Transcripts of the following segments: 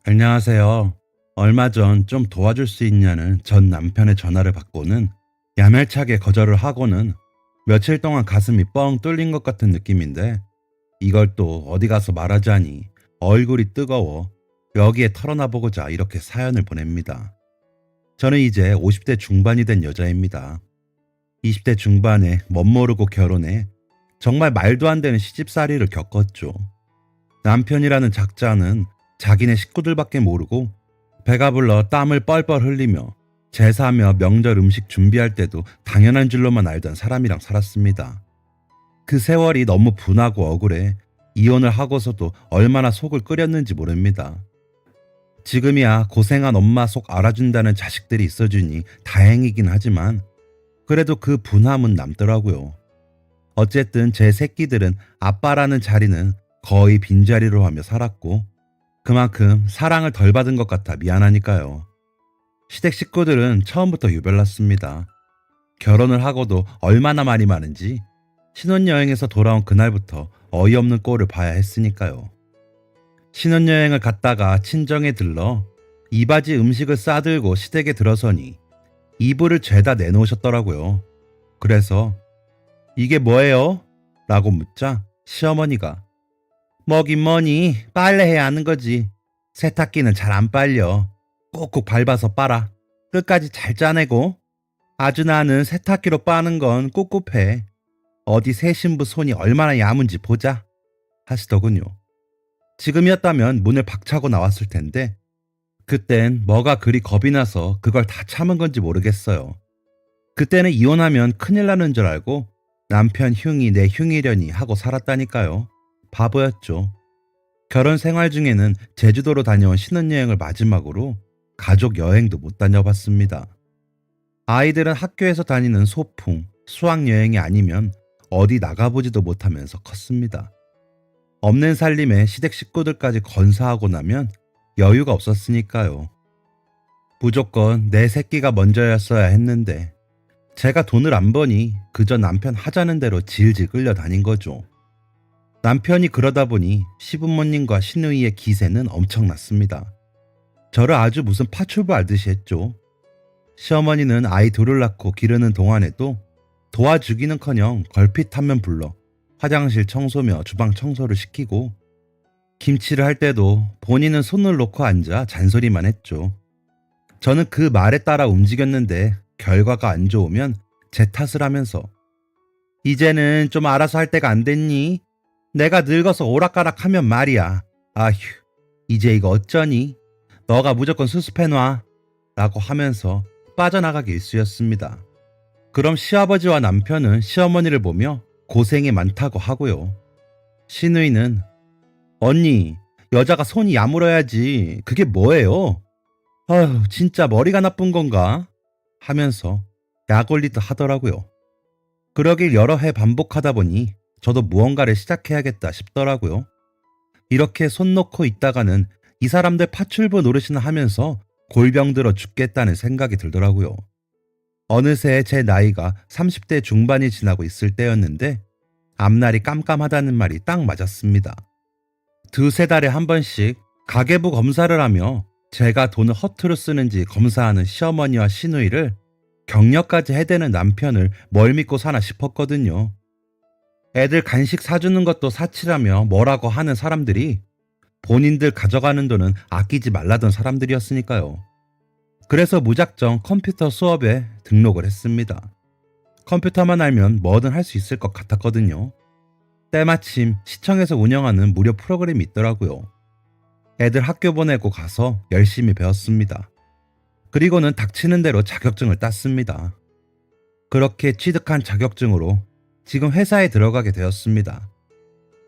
안녕하세요. 얼마 전 좀 도와줄 수 있냐는 전 남편의 전화를 받고는 야멸차게 거절을 하고는 며칠 동안 가슴이 뻥 뚫린 것 같은 느낌인데 이걸 또 어디 가서 말하자니 얼굴이 뜨거워 여기에 털어놔보고자 이렇게 사연을 보냅니다. 저는 이제 50대 중반이 된 여자입니다. 20대 중반에 멋모르고 결혼해 정말 말도 안 되는 시집살이를 겪었죠. 남편이라는 작자는 자기네 식구들밖에 모르고 배가 불러 땀을 뻘뻘 흘리며 제사며 명절 음식 준비할 때도 당연한 줄로만 알던 사람이랑 살았습니다. 그 세월이 너무 분하고 억울해 이혼을 하고서도 얼마나 속을 끓였는지 모릅니다. 지금이야 고생한 엄마 속 알아준다는 자식들이 있어주니 다행이긴 하지만 그래도 그 분함은 남더라고요. 어쨌든 제 새끼들은 아빠라는 자리는 거의 빈자리로 하며 살았고 그만큼 사랑을 덜 받은 것 같아 미안하니까요. 시댁 식구들은 처음부터 유별났습니다. 결혼을 하고도 얼마나 말이 많은지 신혼여행에서 돌아온 그날부터 어이없는 꼴을 봐야 했으니까요. 신혼여행을 갔다가 친정에 들러 이바지 음식을 싸들고 시댁에 들어서니 이불을 죄다 내놓으셨더라고요. 그래서 이게 뭐예요? 라고 묻자 시어머니가 뭐긴 뭐니 빨래해야 하는 거지. 세탁기는 잘 안 빨려. 꾹꾹 밟아서 빨아. 끝까지 잘 짜내고. 아주 나는 세탁기로 빠는 건 꿉꿉해. 어디 새 신부 손이 얼마나 야문지 보자. 하시더군요. 지금이었다면 문을 박차고 나왔을 텐데 그땐 뭐가 그리 겁이 나서 그걸 다 참은 건지 모르겠어요. 그때는 이혼하면 큰일 나는 줄 알고 남편 흉이 내 흉이려니 하고 살았다니까요. 바보였죠. 결혼 생활 중에는 제주도로 다녀온 신혼여행을 마지막으로 가족 여행도 못 다녀봤습니다. 아이들은 학교에서 다니는 소풍, 수학여행이 아니면 어디 나가보지도 못하면서 컸습니다. 없는 살림에 시댁 식구들까지 건사하고 나면 여유가 없었으니까요. 무조건 내 새끼가 먼저였어야 했는데 제가 돈을 안 버니 그저 남편 하자는 대로 질질 끌려다닌 거죠. 남편이 그러다 보니 시부모님과 시누이의 기세는 엄청났습니다. 저를 아주 무슨 파출부 알듯이 했죠. 시어머니는 아이 둘을 낳고 기르는 동안에도 도와주기는커녕 걸핏하면 불러 화장실 청소며 주방 청소를 시키고 김치를 할 때도 본인은 손을 놓고 앉아 잔소리만 했죠. 저는 그 말에 따라 움직였는데 결과가 안 좋으면 제 탓을 하면서 이제는 좀 알아서 할 때가 안 됐니? 내가 늙어서 오락가락하면 말이야. 아휴, 이제 이거 어쩌니? 너가 무조건 수습해놔. 라고 하면서 빠져나가기 일쑤였습니다. 그럼 시아버지와 남편은 시어머니를 보며 고생이 많다고 하고요. 시누이는 언니, 여자가 손이 야물어야지. 그게 뭐예요? 아휴, 진짜 머리가 나쁜 건가? 하면서 약 올리듯 하더라고요. 그러길 여러 해 반복하다 보니 저도 무언가를 시작해야겠다 싶더라고요. 이렇게 손 놓고 있다가는 이 사람들 파출부 노릇이나 하면서 골병 들어 죽겠다는 생각이 들더라고요. 어느새 제 나이가 30대 중반이 지나고 있을 때였는데 앞날이 깜깜하다는 말이 딱 맞았습니다. 두세 달에 한 번씩 가계부 검사를 하며 제가 돈을 허투루 쓰는지 검사하는 시어머니와 시누이를 격려까지 해대는 남편을 뭘 믿고 사나 싶었거든요. 애들 간식 사주는 것도 사치라며 뭐라고 하는 사람들이 본인들 가져가는 돈은 아끼지 말라던 사람들이었으니까요. 그래서 무작정 컴퓨터 수업에 등록을 했습니다. 컴퓨터만 알면 뭐든 할 수 있을 것 같았거든요. 때마침 시청에서 운영하는 무료 프로그램이 있더라고요. 애들 학교 보내고 가서 열심히 배웠습니다. 그리고는 닥치는 대로 자격증을 땄습니다. 그렇게 취득한 자격증으로 지금 회사에 들어가게 되었습니다.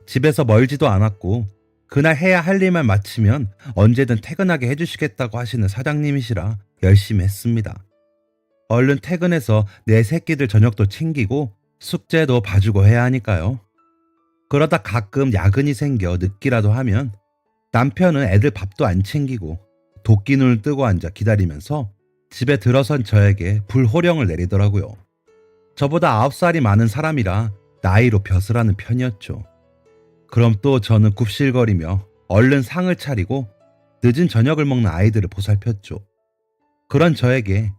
집에서 멀지도 않았고 그날 해야 할 일만 마치면 언제든 퇴근하게 해주시겠다고 하시는 사장님이시라 열심히 했습니다. 얼른 퇴근해서 내 새끼들 저녁도 챙기고 숙제도 봐주고 해야 하니까요. 그러다 가끔 야근이 생겨 늦기라도 하면 남편은 애들 밥도 안 챙기고 도끼 눈을 뜨고 앉아 기다리면서 집에 들어선 저에게 불호령을 내리더라고요. 저보다 9살이 많은 사람이라 나이로 벼슬 하는 편이었죠. 그럼 또 저는 굽실거리며 얼른 상을 차리고 늦은 저녁을 먹는 아이들을 보살폈죠. 그런 저에게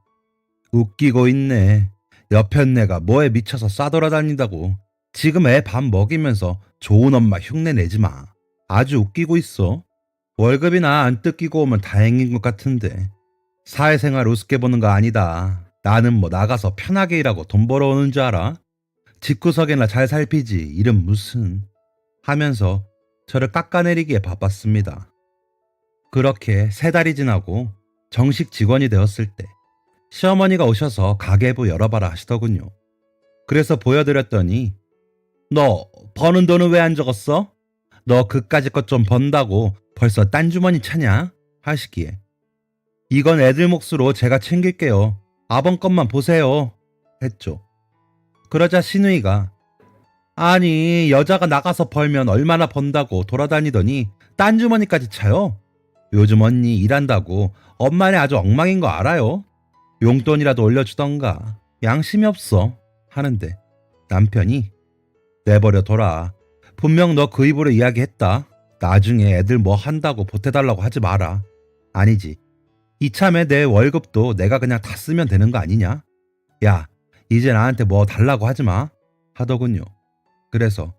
웃기고 있네. 옆에 내가 뭐에 미쳐서 싸돌아다닌다고. 지금 애 밥 먹이면서 좋은 엄마 흉내 내지 마. 아주 웃기고 있어. 월급이나 안 뜯기고 오면 다행인 것 같은데. 사회생활 우습게 보는 거 아니다. 나는 뭐 나가서 편하게 일하고 돈 벌어오는 줄 알아? 집구석이나 잘 살피지. 일은 무슨. 하면서 저를 깎아내리기에 바빴습니다. 그렇게 3달이 지나고 정식 직원이 되었을 때 시어머니가 오셔서 가계부 열어봐라 하시더군요. 그래서 보여드렸더니 너 버는 돈은 왜 안 적었어? 너 그까짓 것 좀 번다고 벌써 딴 주머니 차냐? 하시기에 이건 애들 몫으로 제가 챙길게요. 아번 것만 보세요. 했죠. 그러자 시누이가 아니 여자가 나가서 벌면 얼마나 번다고 돌아다니더니 딴 주머니까지 차요? 요즘 언니 일한다고 엄마네 아주 엉망인 거 알아요? 용돈이라도 올려주던가 양심이 없어 하는데 남편이 내버려 둬라. 분명 너 그 입으로 이야기했다. 나중에 애들 뭐 한다고 보태달라고 하지 마라. 아니지. 이참에 내 월급도 내가 그냥 다 쓰면 되는 거 아니냐? 야, 이제 나한테 뭐 달라고 하지 마. 하더군요. 그래서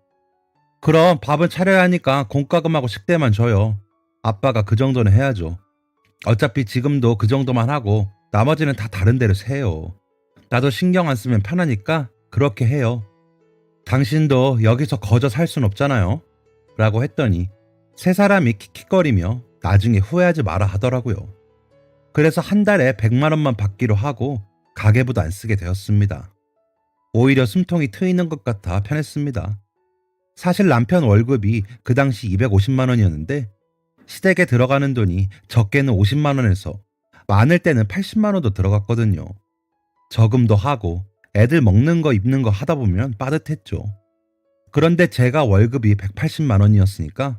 그럼 밥은 차려야 하니까 공과금하고 식대만 줘요. 아빠가 그 정도는 해야죠. 어차피 지금도 그 정도만 하고 나머지는 다 다른 데로 세요. 나도 신경 안 쓰면 편하니까 그렇게 해요. 당신도 여기서 거저 살 순 없잖아요. 라고 했더니 세 사람이 킥킥거리며 나중에 후회하지 마라 하더라고요. 그래서 한 달에 100만 원만 받기로 하고 가계부도 안 쓰게 되었습니다. 오히려 숨통이 트이는 것 같아 편했습니다. 사실 남편 월급이 그 당시 250만 원이었는데 시댁에 들어가는 돈이 적게는 50만 원에서 많을 때는 80만 원도 들어갔거든요. 저금도 하고 애들 먹는 거 입는 거 하다 보면 빠듯했죠. 그런데 제가 월급이 180만 원이었으니까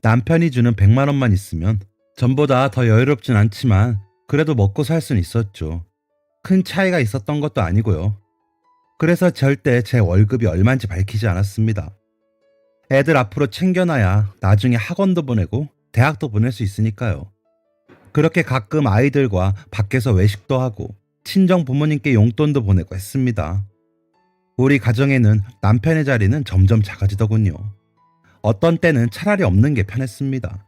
남편이 주는 100만 원만 있으면 전보다 더 여유롭진 않지만 그래도 먹고 살 순 있었죠. 큰 차이가 있었던 것도 아니고요. 그래서 절대 제 월급이 얼마인지 밝히지 않았습니다. 애들 앞으로 챙겨놔야 나중에 학원도 보내고 대학도 보낼 수 있으니까요. 그렇게 가끔 아이들과 밖에서 외식도 하고 친정 부모님께 용돈도 보내고 했습니다. 우리 가정에는 남편의 자리는 점점 작아지더군요. 어떤 때는 차라리 없는 게 편했습니다.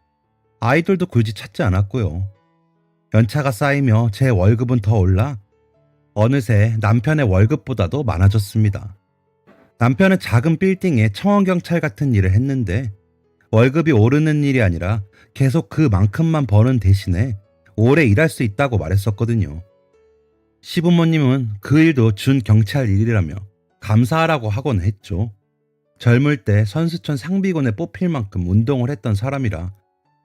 아이들도 굳이 찾지 않았고요. 연차가 쌓이며 제 월급은 더 올라 어느새 남편의 월급보다도 많아졌습니다. 남편은 작은 빌딩에 청원경찰 같은 일을 했는데 월급이 오르는 일이 아니라 계속 그만큼만 버는 대신에 오래 일할 수 있다고 말했었거든요. 시부모님은 그 일도 준 경찰 일이라며 감사하라고 하곤 했죠. 젊을 때 선수촌 상비군에 뽑힐 만큼 운동을 했던 사람이라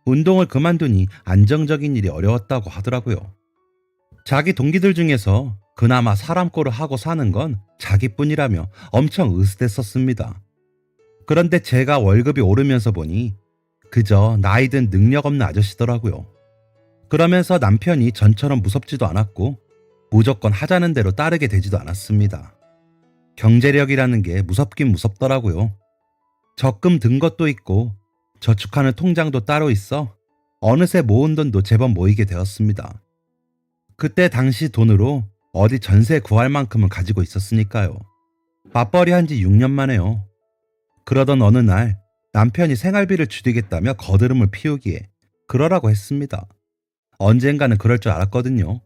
운동을 그만두니 안정적인 일이 어려웠다고 하더라고요. 자기 동기들 중에서 그나마 사람 꼴을 하고 사는 건 자기뿐이라며 엄청 으스댔었습니다. 그런데 제가 월급이 오르면서 보니 그저 나이든 능력 없는 아저씨더라고요. 그러면서 남편이 전처럼 무섭지도 않았고 무조건 하자는 대로 따르게 되지도 않았습니다. 경제력이라는 게 무섭긴 무섭더라고요. 적금 든 것도 있고 저축하는 통장도 따로 있어 어느새 모은 돈도 제법 모이게 되었습니다. 그때 당시 돈으로 어디 전세 구할 만큼은 가지고 있었으니까요. 맞벌이 한 지 6년 만에요. 그러던 어느 날 남편이 생활비를 줄이겠다며 거드름을 피우기에 그러라고 했습니다. 언젠가는 그럴 줄 알았거든요.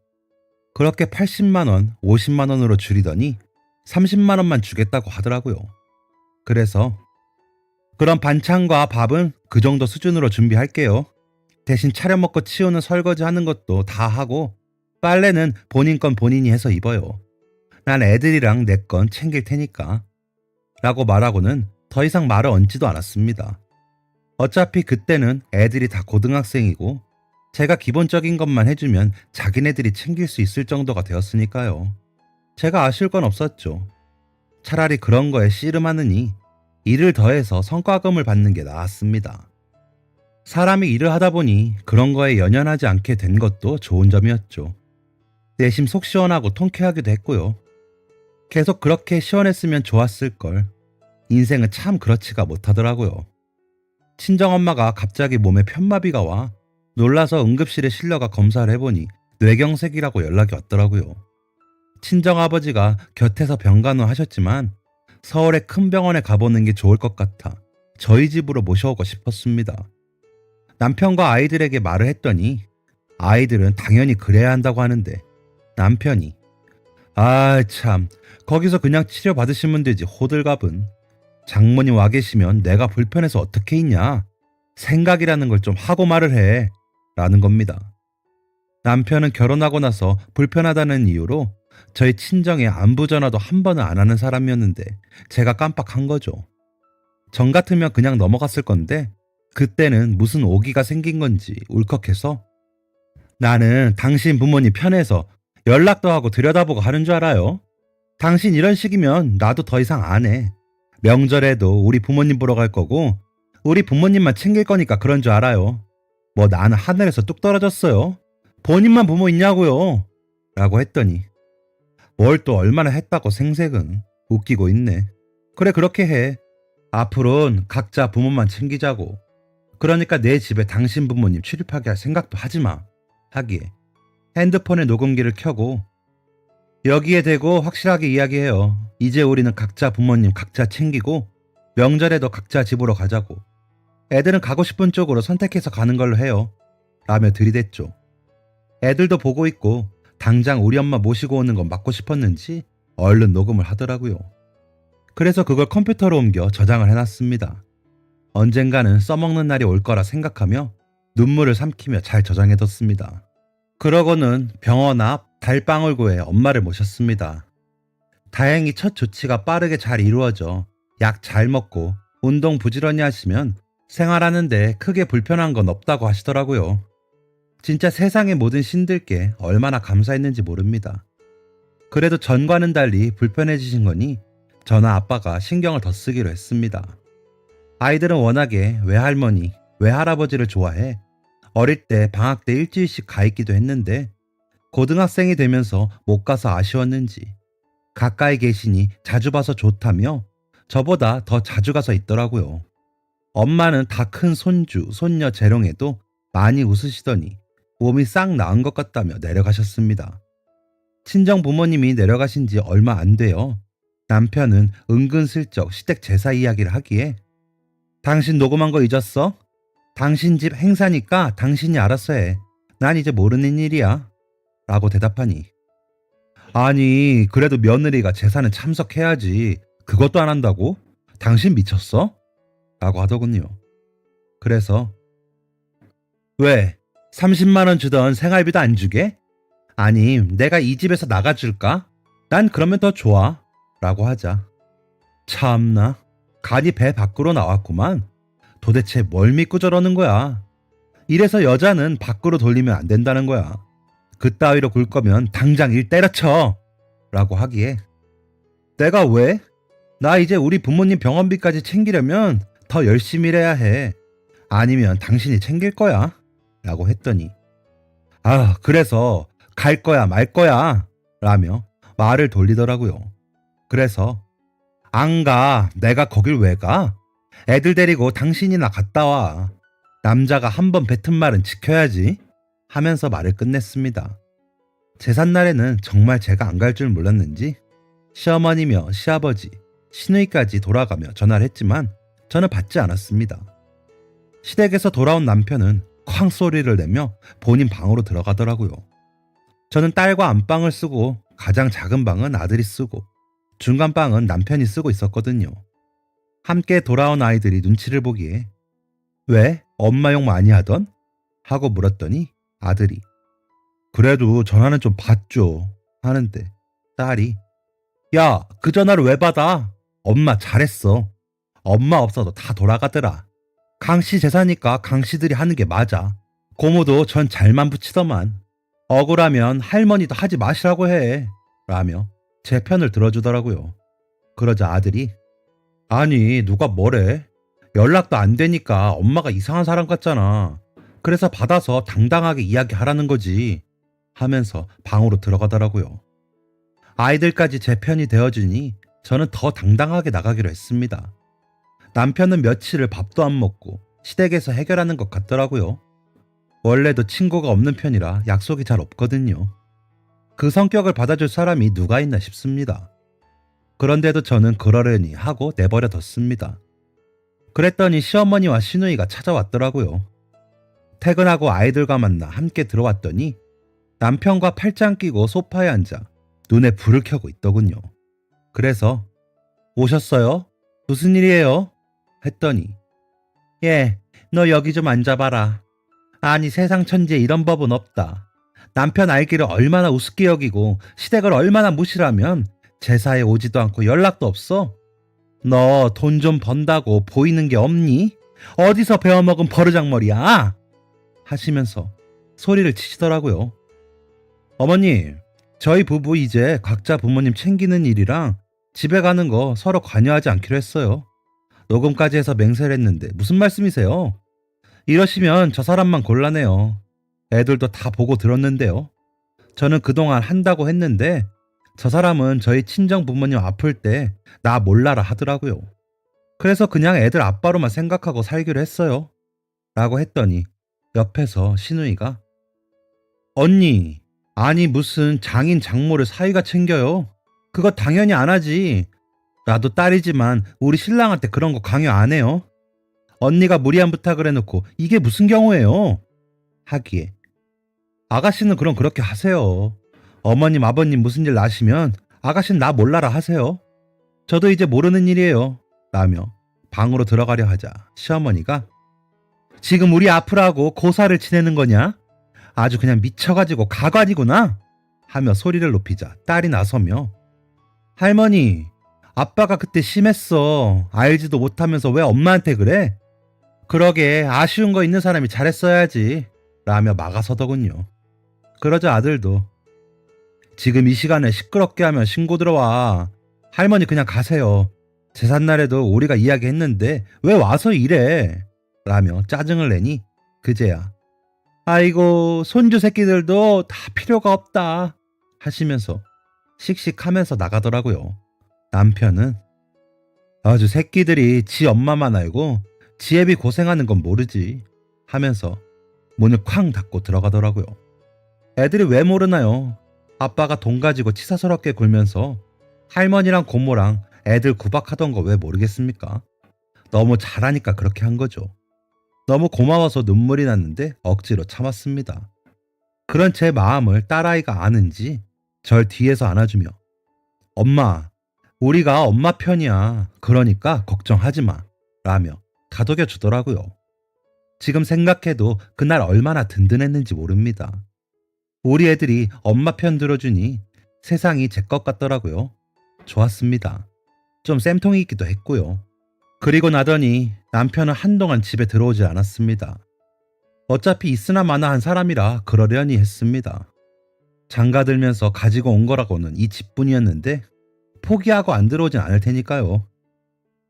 그렇게 80만 원, 50만 원으로 줄이더니 30만 원만 주겠다고 하더라고요. 그래서 그럼 반찬과 밥은 그 정도 수준으로 준비할게요. 대신 차려 먹고 치우는 설거지 하는 것도 다 하고 빨래는 본인 건 본인이 해서 입어요. 난 애들이랑 내 건 챙길 테니까. 라고 말하고는 더 이상 말을 얹지도 않았습니다. 어차피 그때는 애들이 다 고등학생이고 제가 기본적인 것만 해주면 자기네들이 챙길 수 있을 정도가 되었으니까요. 제가 아쉬울 건 없었죠. 차라리 그런 거에 씨름하느니 일을 더해서 성과금을 받는 게 나았습니다. 사람이 일을 하다 보니 그런 거에 연연하지 않게 된 것도 좋은 점이었죠. 내심 속 시원하고 통쾌하기도 했고요. 계속 그렇게 시원했으면 좋았을 걸. 인생은 참 그렇지가 못하더라고요. 친정엄마가 갑자기 몸에 편마비가 와 놀라서 응급실에 실려가 검사를 해보니 뇌경색이라고 연락이 왔더라고요. 친정아버지가 곁에서 병간호 하셨지만 서울의 큰 병원에 가보는 게 좋을 것 같아 저희 집으로 모셔오고 싶었습니다. 남편과 아이들에게 말을 했더니 아이들은 당연히 그래야 한다고 하는데 남편이 아 참 거기서 그냥 치료받으시면 되지 호들갑은 장모님 와 계시면 내가 불편해서 어떻게 있냐 생각이라는 걸 좀 하고 말을 해 라는 겁니다. 남편은 결혼하고 나서 불편하다는 이유로 저희 친정에 안부 전화도 한 번은 안 하는 사람이었는데 제가 깜빡한 거죠. 전 같으면 그냥 넘어갔을 건데 그때는 무슨 오기가 생긴 건지 울컥해서 나는 당신 부모님 편해서 연락도 하고 들여다보고 하는 줄 알아요. 당신 이런 식이면 나도 더 이상 안 해. 명절에도 우리 부모님 보러 갈 거고 우리 부모님만 챙길 거니까 그런 줄 알아요. 뭐 나는 하늘에서 뚝 떨어졌어요. 본인만 부모 있냐고요. 라고 했더니 뭘 또 얼마나 했다고 생색은 웃기고 있네. 그래 그렇게 해. 앞으로는 각자 부모만 챙기자고. 그러니까 내 집에 당신 부모님 출입하게 할 생각도 하지 마. 하기에 핸드폰에 녹음기를 켜고 여기에 대고 확실하게 이야기해요. 이제 우리는 각자 부모님 각자 챙기고 명절에도 각자 집으로 가자고. 애들은 가고 싶은 쪽으로 선택해서 가는 걸로 해요. 라며 들이댔죠. 애들도 보고 있고 당장 우리 엄마 모시고 오는 건 맞고 싶었는지 얼른 녹음을 하더라고요. 그래서 그걸 컴퓨터로 옮겨 저장을 해놨습니다. 언젠가는 써먹는 날이 올 거라 생각하며 눈물을 삼키며 잘 저장해뒀습니다. 그러고는 병원 앞 달방울구에 엄마를 모셨습니다. 다행히 첫 조치가 빠르게 잘 이루어져 약 잘 먹고 운동 부지런히 하시면 생활하는데 크게 불편한 건 없다고 하시더라고요. 진짜 세상의 모든 신들께 얼마나 감사했는지 모릅니다. 그래도 전과는 달리 불편해지신 거니 저나 아빠가 신경을 더 쓰기로 했습니다. 아이들은 워낙에 외할머니, 외할아버지를 좋아해 어릴 때 방학 때 일주일씩 가 있기도 했는데 고등학생이 되면서 못 가서 아쉬웠는지 가까이 계시니 자주 봐서 좋다며 저보다 더 자주 가서 있더라고요. 엄마는 다 큰 손주, 손녀 재롱에도 많이 웃으시더니 몸이 싹 나은 것 같다며 내려가셨습니다. 친정 부모님이 내려가신 지 얼마 안 돼요. 남편은 은근슬쩍 시댁 제사 이야기를 하기에 당신 녹음한 거 잊었어? 당신 집 행사니까 당신이 알아서 해. 난 이제 모르는 일이야. 라고 대답하니 아니 그래도 며느리가 제사는 참석해야지 그것도 안 한다고? 당신 미쳤어? 라고 하더군요. 그래서 왜? 30만 원 주던 생활비도 안 주게? 아니 내가 이 집에서 나가줄까? 난 그러면 더 좋아. 라고 하자 참나 간이 배 밖으로 나왔구만. 도대체 뭘 믿고 저러는 거야. 이래서 여자는 밖으로 돌리면 안 된다는 거야. 그따위로 굴 거면 당장 일 때려쳐. 라고 하기에 내가 왜? 나 이제 우리 부모님 병원비까지 챙기려면 더 열심히 일해야 해. 아니면 당신이 챙길 거야. 라고 했더니 아 그래서 갈 거야 말 거야 라며 말을 돌리더라고요. 그래서 안 가. 내가 거길 왜 가? 애들 데리고 당신이나 갔다 와. 남자가 한 번 뱉은 말은 지켜야지 하면서 말을 끝냈습니다. 제삿날에는 정말 제가 안 갈 줄 몰랐는지 시어머니며 시아버지, 시누이까지 돌아가며 전화를 했지만 저는 받지 않았습니다. 시댁에서 돌아온 남편은 쾅 소리를 내며 본인 방으로 들어가더라고요. 저는 딸과 안방을 쓰고 가장 작은 방은 아들이 쓰고 중간 방은 남편이 쓰고 있었거든요. 함께 돌아온 아이들이 눈치를 보기에 왜? 엄마 욕 많이 하던? 하고 물었더니 아들이 그래도 전화는 좀 받죠 하는데 딸이 야, 그 전화를 왜 받아? 엄마 잘했어. 엄마 없어도 다 돌아가더라. 강씨 제사니까 강씨들이 하는 게 맞아. 고모도 전 잘만 붙이더만. 억울하면 할머니도 하지 마시라고 해. 라며 제 편을 들어주더라고요. 그러자 아들이 아니 누가 뭐래? 연락도 안 되니까 엄마가 이상한 사람 같잖아. 그래서 받아서 당당하게 이야기하라는 거지. 하면서 방으로 들어가더라고요. 아이들까지 제 편이 되어주니 저는 더 당당하게 나가기로 했습니다. 남편은 며칠을 밥도 안 먹고 시댁에서 해결하는 것 같더라고요. 원래도 친구가 없는 편이라 약속이 잘 없거든요. 그 성격을 받아줄 사람이 누가 있나 싶습니다. 그런데도 저는 그러려니 하고 내버려 뒀습니다. 그랬더니 시어머니와 시누이가 찾아왔더라고요. 퇴근하고 아이들과 만나 함께 들어왔더니 남편과 팔짱 끼고 소파에 앉아 눈에 불을 켜고 있더군요. 그래서 오셨어요? 무슨 일이에요? 했더니 예, 너 여기 좀 앉아봐라. 아니 세상 천지에 이런 법은 없다. 남편 알기를 얼마나 우습게 여기고 시댁을 얼마나 무시하면 제사에 오지도 않고 연락도 없어? 너 돈 좀 번다고 보이는 게 없니? 어디서 배워먹은 버르장머리야? 하시면서 소리를 치시더라고요. 어머니, 저희 부부 이제 각자 부모님 챙기는 일이랑 집에 가는 거 서로 관여하지 않기로 했어요. 녹음까지 해서 맹세를 했는데 무슨 말씀이세요? 이러시면 저 사람만 곤란해요. 애들도 다 보고 들었는데요. 저는 그동안 한다고 했는데 저 사람은 저희 친정 부모님 아플 때 나 몰라라 하더라고요. 그래서 그냥 애들 아빠로만 생각하고 살기로 했어요. 라고 했더니 옆에서 시누이가 언니, 아니 무슨 장인 장모를 사위가 챙겨요? 그거 당연히 안 하지. 나도 딸이지만 우리 신랑한테 그런 거 강요 안 해요. 언니가 무리한 부탁을 해놓고 이게 무슨 경우예요? 하기에 아가씨는 그럼 그렇게 하세요. 어머님 아버님 무슨 일 나시면 아가씨는 나 몰라라 하세요. 저도 이제 모르는 일이에요. 라며 방으로 들어가려 하자 시어머니가 지금 우리 아프라고 고사를 지내는 거냐? 아주 그냥 미쳐가지고 가관이구나 하며 소리를 높이자 딸이 나서며 할머니, 아빠가 그때 심했어. 알지도 못하면서 왜 엄마한테 그래? 그러게 아쉬운 거 있는 사람이 잘했어야지 라며 막아서더군요. 그러자 아들도 지금 이 시간에 시끄럽게 하면 신고 들어와. 할머니 그냥 가세요. 제삿날에도 우리가 이야기했는데 왜 와서 이래? 라며 짜증을 내니 그제야 아이고 손주 새끼들도 다 필요가 없다 하시면서 씩씩하면서 나가더라고요. 남편은 아주 새끼들이 지 엄마만 알고 지 애비 고생하는 건 모르지 하면서 문을 쾅 닫고 들어가더라고요. 애들이 왜 모르나요? 아빠가 돈 가지고 치사스럽게 굴면서 할머니랑 고모랑 애들 구박하던 거 왜 모르겠습니까? 너무 잘하니까 그렇게 한 거죠. 너무 고마워서 눈물이 났는데 억지로 참았습니다. 그런 제 마음을 딸아이가 아는지 절 뒤에서 안아주며 엄마, 우리가 엄마 편이야. 그러니까 걱정하지 마. 라며 다독여 주더라고요. 지금 생각해도 그날 얼마나 든든했는지 모릅니다. 우리 애들이 엄마 편 들어주니 세상이 제 것 같더라고요. 좋았습니다. 좀 쌤통이기도 했고요. 그리고 나더니 남편은 한동안 집에 들어오지 않았습니다. 어차피 있으나 마나 한 사람이라 그러려니 했습니다. 장가 들면서 가지고 온 거라고는 이 집뿐이었는데 포기하고 안 들어오진 않을 테니까요.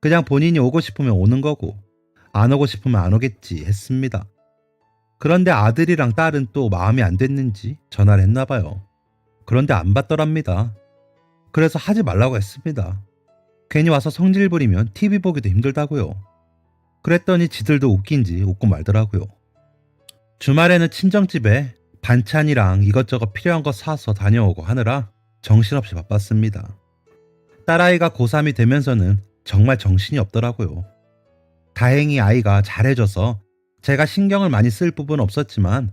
그냥 본인이 오고 싶으면 오는 거고 안 오고 싶으면 안 오겠지 했습니다. 그런데 아들이랑 딸은 또 마음이 안 됐는지 전화를 했나 봐요. 그런데 안 받더랍니다. 그래서 하지 말라고 했습니다. 괜히 와서 성질 부리면 TV 보기도 힘들다고요. 그랬더니 지들도 웃긴지 웃고 말더라고요. 주말에는 친정집에 반찬이랑 이것저것 필요한 거 사서 다녀오고 하느라 정신없이 바빴습니다. 딸아이가 고3이 되면서는 정말 정신이 없더라고요. 다행히 아이가 잘해줘서 제가 신경을 많이 쓸 부분은 없었지만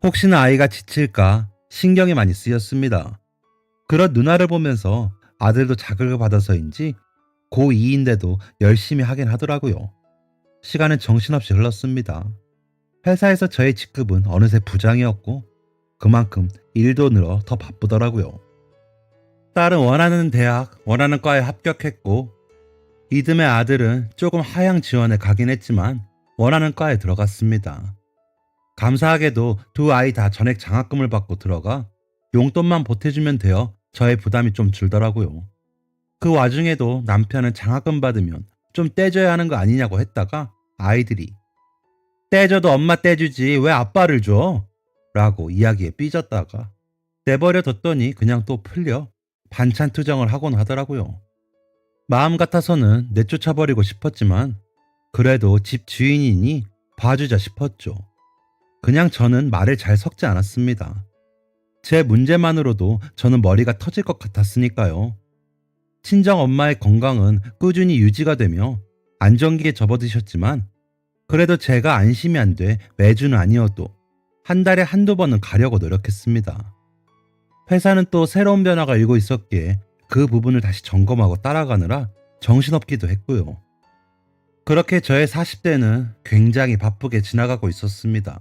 혹시나 아이가 지칠까 신경이 많이 쓰였습니다. 그런 누나를 보면서 아들도 자극을 받아서인지 고2인데도 열심히 하긴 하더라고요. 시간은 정신없이 흘렀습니다. 회사에서 저의 직급은 어느새 부장이었고 그만큼 일도 늘어 더 바쁘더라고요. 딸은 원하는 대학, 원하는 과에 합격했고 이듬해 아들은 조금 하향 지원에 가긴 했지만 원하는 과에 들어갔습니다. 감사하게도 두 아이 다 전액 장학금을 받고 들어가 용돈만 보태주면 되어 저의 부담이 좀 줄더라고요. 그 와중에도 남편은 장학금 받으면 좀 떼줘야 하는 거 아니냐고 했다가 아이들이 떼줘도 엄마 떼주지 왜 아빠를 줘? 라고 이야기에 삐졌다가 내버려 뒀더니 그냥 또 풀려 반찬 투정을 하곤 하더라고요. 마음 같아서는 내쫓아버리고 싶었지만 그래도 집 주인이니 봐주자 싶었죠. 그냥 저는 말을 잘 섞지 않았습니다. 제 문제만으로도 저는 머리가 터질 것 같았으니까요. 친정 엄마의 건강은 꾸준히 유지가 되며 안정기에 접어드셨지만 그래도 제가 안심이 안 돼 매주는 아니어도 한 달에 한두 번은 가려고 노력했습니다. 회사는 또 새로운 변화가 일고 있었기에 그 부분을 다시 점검하고 따라가느라 정신없기도 했고요. 그렇게 저의 40대는 굉장히 바쁘게 지나가고 있었습니다.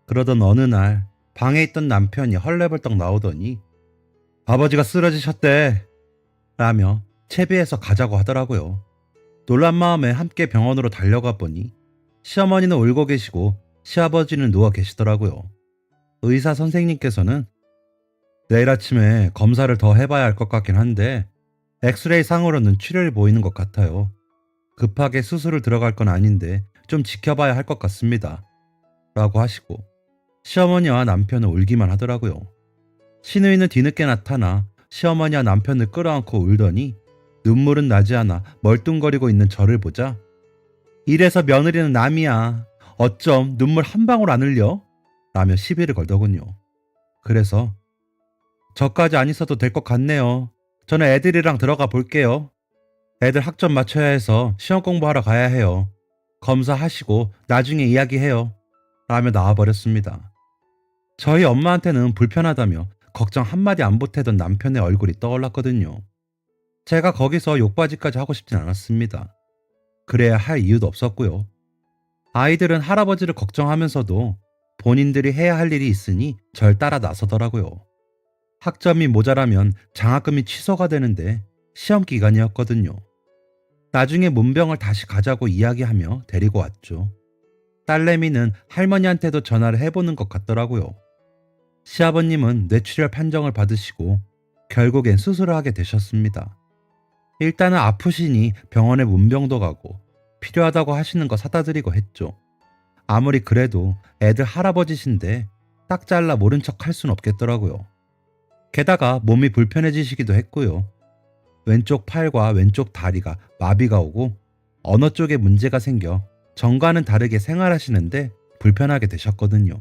그러던 어느 날 방에 있던 남편이 헐레벌떡 나오더니 아버지가 쓰러지셨대 라며 채비해서 가자고 하더라고요. 놀란 마음에 함께 병원으로 달려가 보니 시어머니는 울고 계시고 시아버지는 누워 계시더라고요. 의사 선생님께서는 내일 아침에 검사를 더 해봐야 할 것 같긴 한데 엑스레이 상으로는 출혈이 보이는 것 같아요. 급하게 수술을 들어갈 건 아닌데 좀 지켜봐야 할 것 같습니다. 라고 하시고 시어머니와 남편은 울기만 하더라고요. 시누이는 뒤늦게 나타나 시어머니와 남편을 끌어안고 울더니 눈물은 나지 않아 멀뚱거리고 있는 저를 보자 이래서 며느리는 남이야. 어쩜 눈물 한 방울 안 흘려? 라며 시비를 걸더군요. 그래서 저까지 안 있어도 될 것 같네요. 저는 애들이랑 들어가 볼게요. 애들 학점 맞춰야 해서 시험 공부하러 가야 해요. 검사하시고 나중에 이야기해요. 라며 나와버렸습니다. 저희 엄마한테는 불편하다며 걱정 한마디 안 보태던 남편의 얼굴이 떠올랐거든요. 제가 거기서 욕바지까지 하고 싶진 않았습니다. 그래야 할 이유도 없었고요. 아이들은 할아버지를 걱정하면서도 본인들이 해야 할 일이 있으니 절 따라 나서더라고요. 학점이 모자라면 장학금이 취소가 되는데 시험 기간이었거든요. 나중에 문병을 다시 가자고 이야기하며 데리고 왔죠. 딸내미는 할머니한테도 전화를 해보는 것 같더라고요. 시아버님은 뇌출혈 판정을 받으시고 결국엔 수술을 하게 되셨습니다. 일단은 아프시니 병원에 문병도 가고 필요하다고 하시는 거 사다 드리고 했죠. 아무리 그래도 애들 할아버지신데 딱 잘라 모른 척 할 순 없겠더라고요. 게다가 몸이 불편해지시기도 했고요. 왼쪽 팔과 왼쪽 다리가 마비가 오고 언어 쪽에 문제가 생겨 전과는 다르게 생활하시는데 불편하게 되셨거든요.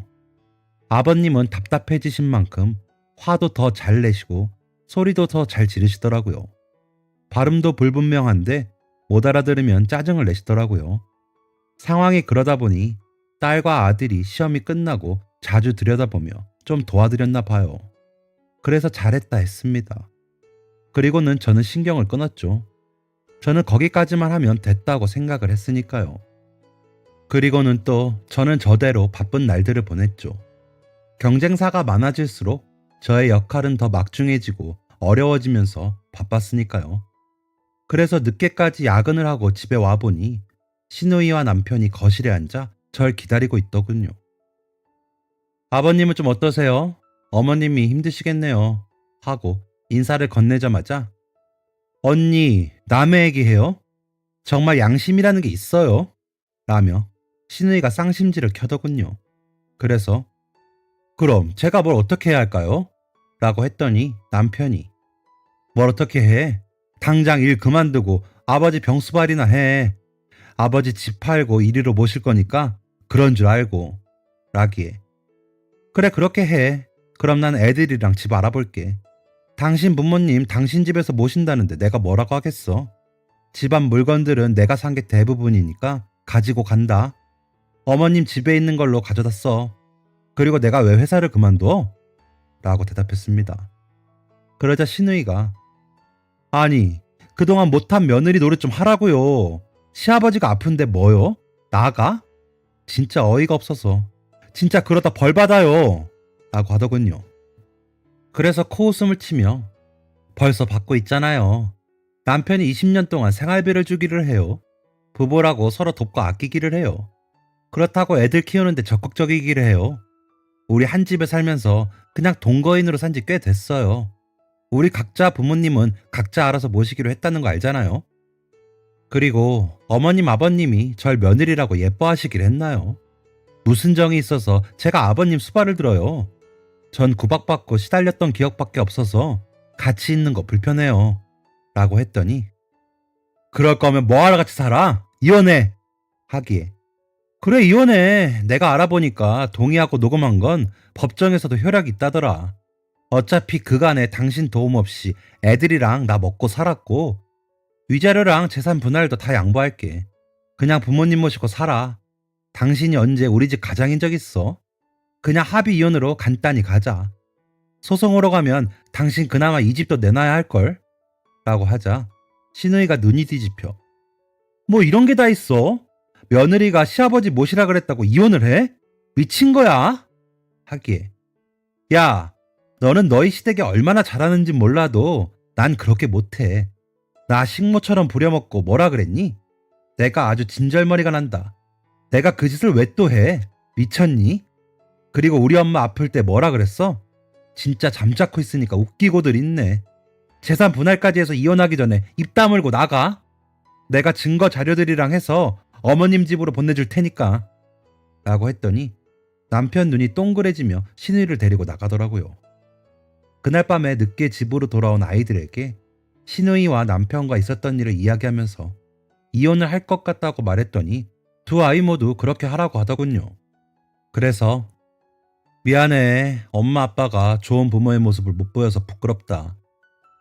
아버님은 답답해지신 만큼 화도 더 잘 내시고 소리도 더 잘 지르시더라고요. 발음도 불분명한데 못 알아들으면 짜증을 내시더라고요. 상황이 그러다 보니 딸과 아들이 시험이 끝나고 자주 들여다보며 좀 도와드렸나 봐요. 그래서 잘했다 했습니다. 그리고는 저는 신경을 끊었죠. 저는 거기까지만 하면 됐다고 생각을 했으니까요. 그리고는 또 저는 저대로 바쁜 날들을 보냈죠. 경쟁사가 많아질수록 저의 역할은 더 막중해지고 어려워지면서 바빴으니까요. 그래서 늦게까지 야근을 하고 집에 와보니 시누이와 남편이 거실에 앉아 절 기다리고 있더군요. 아버님은 좀 어떠세요? 어머님이 힘드시겠네요. 하고 인사를 건네자마자 언니, 남의 얘기해요? 정말 양심이라는 게 있어요? 라며 시누이가 쌍심지를 켜더군요. 그래서 그럼 제가 뭘 어떻게 해야 할까요? 라고 했더니 남편이 뭘 어떻게 해? 당장 일 그만두고 아버지 병수발이나 해. 아버지 집 팔고 이리로 모실 거니까 그런 줄 알고 라기에 그래 그렇게 해. 그럼 난 애들이랑 집 알아볼게. 당신 부모님 당신 집에서 모신다는데 내가 뭐라고 하겠어. 집안 물건들은 내가 산 게 대부분이니까 가지고 간다. 어머님 집에 있는 걸로 가져다 써. 그리고 내가 왜 회사를 그만둬? 라고 대답했습니다. 그러자 시누이가 아니 그동안 못한 며느리 노릇 좀 하라고요. 시아버지가 아픈데 뭐요? 나가? 진짜 어이가 없어서 진짜 그러다 벌 받아요. 라고 하더군요. 그래서 코웃음을 치며 벌써 받고 있잖아요. 남편이 20년 동안 생활비를 주기를 해요. 부부라고 서로 돕고 아끼기를 해요. 그렇다고 애들 키우는데 적극적이기를 해요. 우리 한 집에 살면서 그냥 동거인으로 산지 꽤 됐어요. 우리 각자 부모님은 각자 알아서 모시기로 했다는 거 알잖아요. 그리고 어머님 아버님이 절 며느리라고 예뻐하시길 했나요? 무슨 정이 있어서 제가 아버님 수발을 들어요. 전 구박받고 시달렸던 기억밖에 없어서 같이 있는 거 불편해요. 라고 했더니 그럴 거면 뭐하러 같이 살아? 이혼해! 하기에 그래, 이혼해. 내가 알아보니까 동의하고 녹음한 건 법정에서도 효력이 있다더라. 어차피 그간에 당신 도움 없이 애들이랑 나 먹고 살았고, 위자료랑 재산 분할도 다 양보할게. 그냥 부모님 모시고 살아. 당신이 언제 우리 집 가장인 적 있어? 그냥 합의 이혼으로 간단히 가자. 소송으로 가면 당신 그나마 이 집도 내놔야 할걸? 라고 하자 신우이가 눈이 뒤집혀. 뭐 이런 게 다 있어? 며느리가 시아버지 모시라 그랬다고 이혼을 해? 미친 거야? 하기에. 야, 너는 너희 시댁에 얼마나 잘하는지 몰라도 난 그렇게 못해. 나 식모처럼 부려먹고 뭐라 그랬니? 내가 아주 진절머리가 난다. 내가 그 짓을 왜 또 해? 미쳤니? 그리고 우리 엄마 아플 때 뭐라 그랬어? 진짜 잠자코 있으니까 웃기고들 있네. 재산 분할까지 해서 이혼하기 전에 입 다물고 나가. 내가 증거 자료들이랑 해서 어머님 집으로 보내줄 테니까. 라고 했더니 남편 눈이 동그래지며 신우이를 데리고 나가더라고요. 그날 밤에 늦게 집으로 돌아온 아이들에게 신우이와 남편과 있었던 일을 이야기하면서 이혼을 할 것 같다고 말했더니 두 아이 모두 그렇게 하라고 하더군요. 그래서 미안해. 엄마 아빠가 좋은 부모의 모습을 못 보여서 부끄럽다.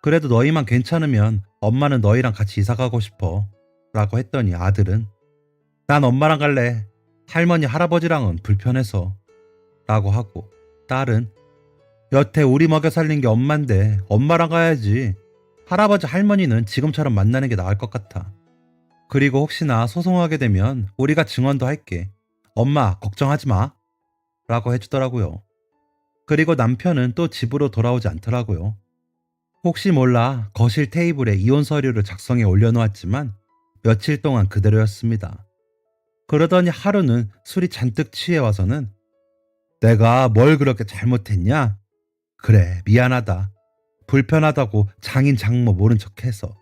그래도 너희만 괜찮으면 엄마는 너희랑 같이 이사 가고 싶어. 라고 했더니 아들은 난 엄마랑 갈래. 할머니 할아버지랑은 불편해서. 라고 하고 딸은 여태 우리 먹여 살린 게 엄만데 엄마랑 가야지. 할아버지 할머니는 지금처럼 만나는 게 나을 것 같아. 그리고 혹시나 소송하게 되면 우리가 증언도 할게. 엄마 걱정하지 마. 라고 해주더라고요. 그리고 남편은 또 집으로 돌아오지 않더라고요. 혹시 몰라 거실 테이블에 이혼 서류를 작성해 올려놓았지만 며칠 동안 그대로였습니다. 그러더니 하루는 술이 잔뜩 취해 와서는 내가 뭘 그렇게 잘못했냐? 그래, 미안하다. 불편하다고 장인 장모 모른 척해서.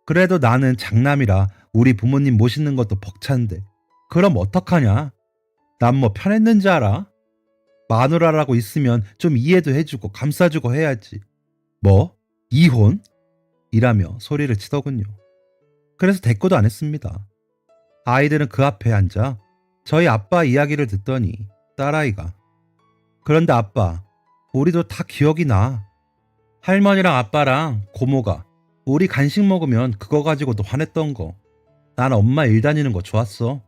그래도 나는 장남이라 우리 부모님 모시는 것도 벅찬데 그럼 어떡하냐? 난 뭐 편했는지 알아? 마누라라고 있으면 좀 이해도 해주고 감싸주고 해야지. 뭐? 이혼? 이라며 소리를 치더군요. 그래서 대꾸도 안 했습니다. 아이들은 그 앞에 앉아 저희 아빠 이야기를 듣더니 딸아이가 그런데 아빠, 우리도 다 기억이 나. 할머니랑 아빠랑 고모가 우리 간식 먹으면 그거 가지고도 화냈던 거. 난 엄마 일 다니는 거 좋았어.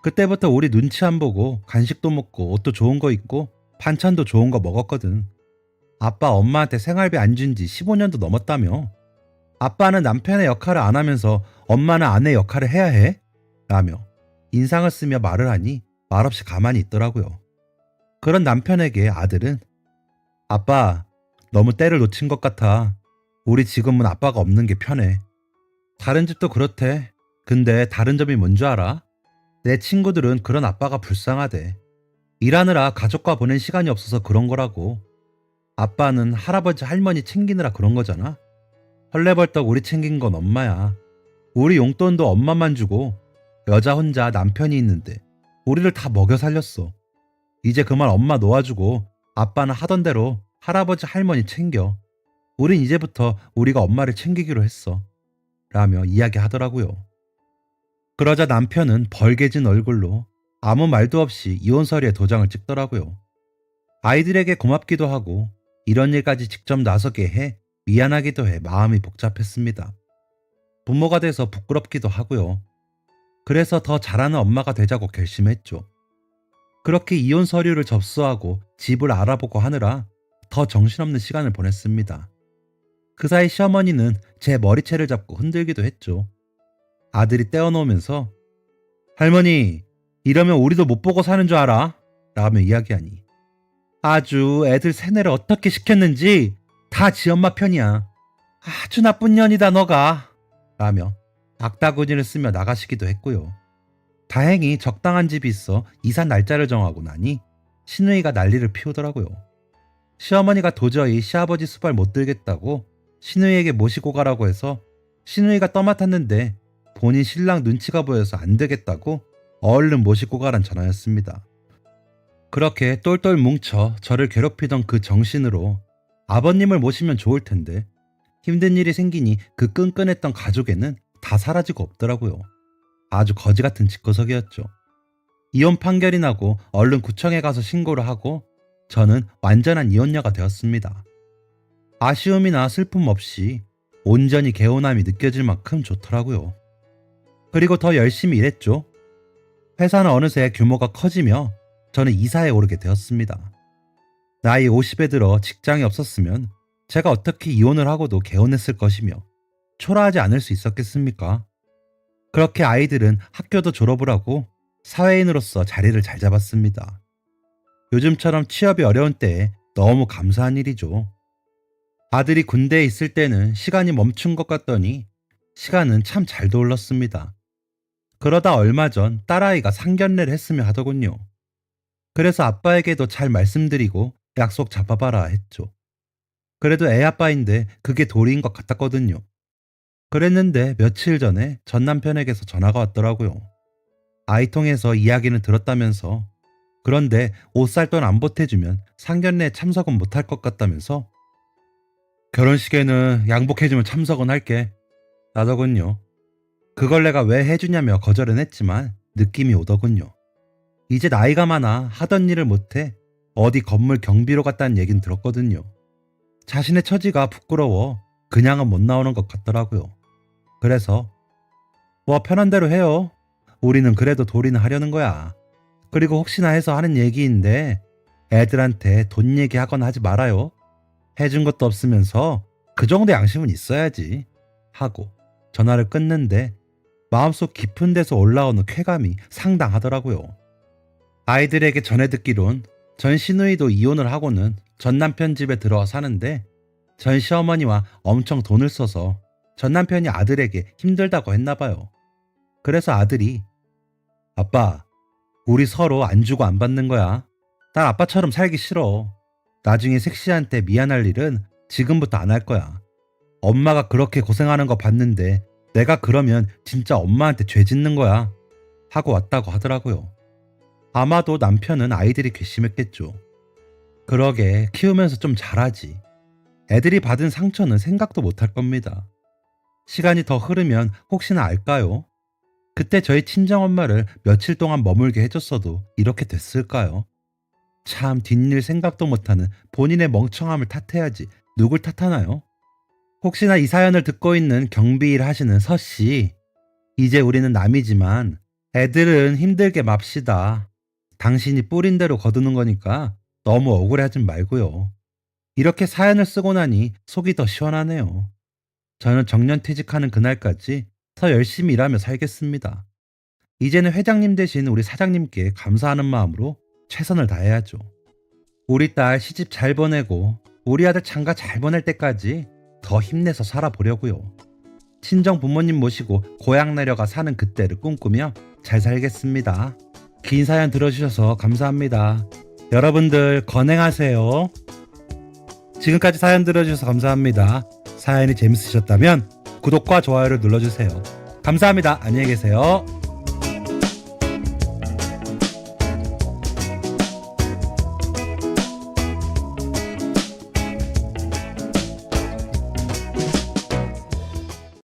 그때부터 우리 눈치 안 보고 간식도 먹고 옷도 좋은 거 입고 반찬도 좋은 거 먹었거든. 아빠 엄마한테 생활비 안 준 지 15년도 넘었다며. 아빠는 남편의 역할을 안 하면서 엄마는 아내 역할을 해야 해? 라며 인상을 쓰며 말을 하니 말없이 가만히 있더라고요. 그런 남편에게 아들은 아빠, 너무 때를 놓친 것 같아. 우리 지금은 아빠가 없는 게 편해. 다른 집도 그렇대. 근데 다른 점이 뭔 줄 알아? 내 친구들은 그런 아빠가 불쌍하대. 일하느라 가족과 보낸 시간이 없어서 그런 거라고. 아빠는 할아버지 할머니 챙기느라 그런 거잖아. 헐레벌떡 우리 챙긴 건 엄마야. 우리 용돈도 엄마만 주고 여자 혼자 남편이 있는데 우리를 다 먹여 살렸어. 이제 그만 엄마 놓아주고 아빠는 하던 대로 할아버지 할머니 챙겨. 우린 이제부터 우리가 엄마를 챙기기로 했어. 라며 이야기하더라고요. 그러자 남편은 벌개진 얼굴로 아무 말도 없이 이혼 서류에 도장을 찍더라고요. 아이들에게 고맙기도 하고 이런 일까지 직접 나서게 해 미안하기도 해 마음이 복잡했습니다. 부모가 돼서 부끄럽기도 하고요. 그래서 더 잘하는 엄마가 되자고 결심했죠. 그렇게 이혼 서류를 접수하고 집을 알아보고 하느라 더 정신없는 시간을 보냈습니다. 그 사이 시어머니는 제 머리채를 잡고 흔들기도 했죠. 아들이 떼어놓으면서 할머니, 이러면 우리도 못 보고 사는 줄 알아? 라며 이야기하니 아주 애들 세뇌를 어떻게 시켰는지 다 지 엄마 편이야. 아주 나쁜 년이다 너가. 라며 악다구니를 쓰며 나가시기도 했고요. 다행히 적당한 집이 있어 이사 날짜를 정하고 나니 신우이가 난리를 피우더라고요. 시어머니가 도저히 시아버지 수발 못 들겠다고 신우이에게 모시고 가라고 해서 신우이가 떠맡았는데 본인 신랑 눈치가 보여서 안 되겠다고 얼른 모시고 가란 전화였습니다. 그렇게 똘똘 뭉쳐 저를 괴롭히던 그 정신으로 아버님을 모시면 좋을 텐데 힘든 일이 생기니 그 끈끈했던 가족에는 다 사라지고 없더라고요. 아주 거지 같은 집구석이었죠. 이혼 판결이 나고 얼른 구청에 가서 신고를 하고 저는 완전한 이혼녀가 되었습니다. 아쉬움이나 슬픔 없이 온전히 개운함이 느껴질 만큼 좋더라고요. 그리고 더 열심히 일했죠. 회사는 어느새 규모가 커지며 저는 이사에 오르게 되었습니다. 나이 50에 들어 직장이 없었으면 제가 어떻게 이혼을 하고도 개혼했을 것이며 초라하지 않을 수 있었겠습니까? 그렇게 아이들은 학교도 졸업을 하고 사회인으로서 자리를 잘 잡았습니다. 요즘처럼 취업이 어려운 때에 너무 감사한 일이죠. 아들이 군대에 있을 때는 시간이 멈춘 것 같더니 시간은 참 잘도 흘렀습니다. 그러다 얼마 전 딸아이가 상견례를 했으며 하더군요. 그래서 아빠에게도 잘 말씀드리고 약속 잡아봐라 했죠. 그래도 애 아빠인데 그게 도리인 것 같았거든요. 그랬는데 며칠 전에 전 남편에게서 전화가 왔더라고요. 아이 통해서 이야기는 들었다면서, 그런데 옷 살 돈 안 보태주면 상견례에 참석은 못할 것 같다면서, 결혼식에는 양복해주면 참석은 할게 나더군요. 그걸 내가 왜 해주냐며 거절은 했지만 느낌이 오더군요. 이제 나이가 많아 하던 일을 못해 어디 건물 경비로 갔다는 얘긴 들었거든요. 자신의 처지가 부끄러워 그냥은 못 나오는 것 같더라고요. 그래서 뭐 편한 대로 해요. 우리는 그래도 도리는 하려는 거야. 그리고 혹시나 해서 하는 얘기인데 애들한테 돈 얘기하거나 하지 말아요. 해준 것도 없으면서 그 정도 양심은 있어야지 하고 전화를 끊는데 마음속 깊은 데서 올라오는 쾌감이 상당하더라고요. 아이들에게 전해 듣기론 전 시누이도 이혼을 하고는 전 남편 집에 들어와 사는데 전 시어머니와 엄청 돈을 써서 전 남편이 아들에게 힘들다고 했나 봐요. 그래서 아들이 아빠, 우리 서로 안 주고 안 받는 거야. 난 아빠처럼 살기 싫어. 나중에 색시한테 미안할 일은 지금부터 안 할 거야. 엄마가 그렇게 고생하는 거 봤는데 내가 그러면 진짜 엄마한테 죄 짓는 거야. 하고 왔다고 하더라고요. 아마도 남편은 아이들이 괘씸했겠죠. 그러게 키우면서 좀 잘하지. 애들이 받은 상처는 생각도 못할 겁니다. 시간이 더 흐르면 혹시나 알까요? 그때 저희 친정엄마를 며칠 동안 머물게 해줬어도 이렇게 됐을까요? 참 뒷일 생각도 못하는 본인의 멍청함을 탓해야지 누굴 탓하나요? 혹시나 이 사연을 듣고 있는 경비일 하시는 서씨, 이제 우리는 남이지만 애들은 힘들게 맙시다. 당신이 뿌린 대로 거두는 거니까 너무 억울해하지 말고요. 이렇게 사연을 쓰고 나니 속이 더 시원하네요. 저는 정년퇴직하는 그날까지 더 열심히 일하며 살겠습니다. 이제는 회장님 대신 우리 사장님께 감사하는 마음으로 최선을 다해야죠. 우리 딸 시집 잘 보내고 우리 아들 장가 잘 보낼 때까지 더 힘내서 살아보려고요. 친정 부모님 모시고 고향 내려가 사는 그때를 꿈꾸며 잘 살겠습니다. 긴 사연 들어주셔서 감사합니다. 여러분들 건행하세요. 지금까지 사연 들어주셔서 감사합니다. 사연이 재밌으셨다면 구독과 좋아요를 눌러주세요. 감사합니다. 안녕히 계세요.